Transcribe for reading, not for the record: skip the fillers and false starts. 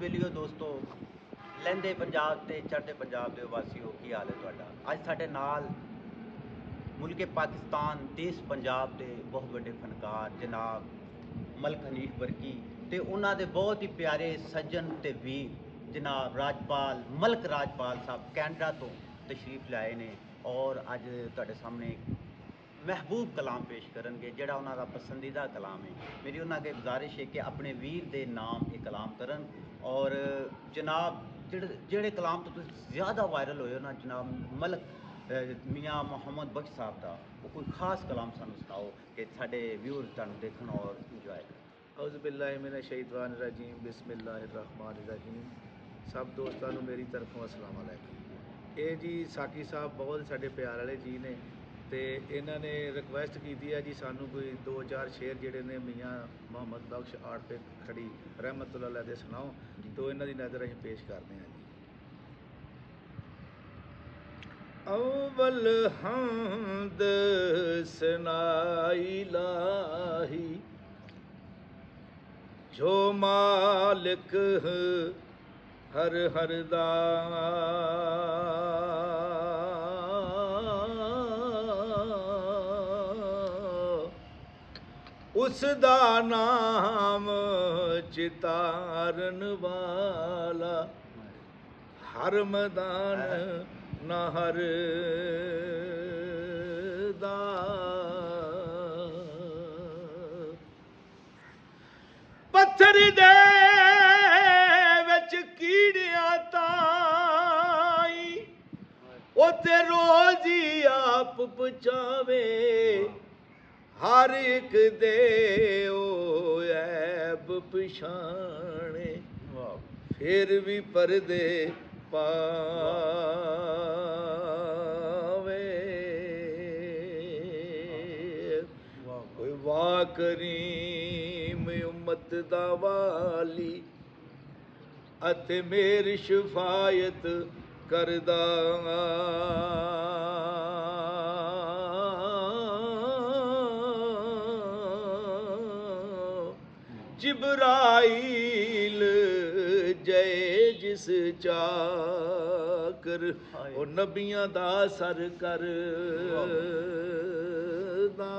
बेलियो दोस्तों लहंदे पंजाब ते चढ़ते पंजाब के वासियों की हाल है तुहाडा। अज साडे नाल मुल्के पाकिस्तान देश पंजाब के बहुत बड़े फनकार जनाब मलक हनीफ बरकी ते उन्हां दे बहुत ही प्यारे सज्जन ते वीर जनाब राजपाल मलक राजपाल साहब कैनेडा तो तशरीफ लाए ने और अज तुहाडे सामने महबूब कलाम पेश करनगे जिहड़ा उन्हां दा पसंदीदा कलाम है। मेरी उन्हां अगे गुजारिश है कि अपने वीर दे नाम ये कलाम करन और जनाब जेड़े कलाम तो ज़्यादा वायरल होए ना जनाब मलक मियाँ मोहम्मद बख्श साहब का वो कोई खास कलाम सानू सुनाओ कि साडे व्यूअर्स तुहानू देखण और इंजॉय करन। औज़ुबिल्लाहि मिनश्शैतानिर्रजीम बिस्मिल्लाहिर्रहमानिर्रहीम। सब दोस्तों को मेरी तरफों अस्सलाम वालेकुम। ये जी साकी साहब बहुत साडे प्यार वाले जी ने तो इन्होंने रिक्वेस्ट की है जी सानू कोई 2-4 शेर जिहड़े ने मियाँ मोहम्मद बख्श आड़ पे खड़ी रहमतुल्लाह अलैह दे सुनाओ तो इन्हां दी नज़र असीं पेश करते हैं जी। अव्वल हम्द सनाई इलाही जो मालिक हर हर दा उसदा नाम चितारन वाला हर मैदान न हर दा पत्थर दे विच कीड़ियां ताई ओते रोज ही आप पुचावे हर एक दे ओ ऐब पिछाणे फिर भी पर्दे पावे कोई वाह करीम उम्मत दा वाली अते मेरी शफायत करदा जिब्राइल जय जिस चाकर ओ नबियां दा सर कर दा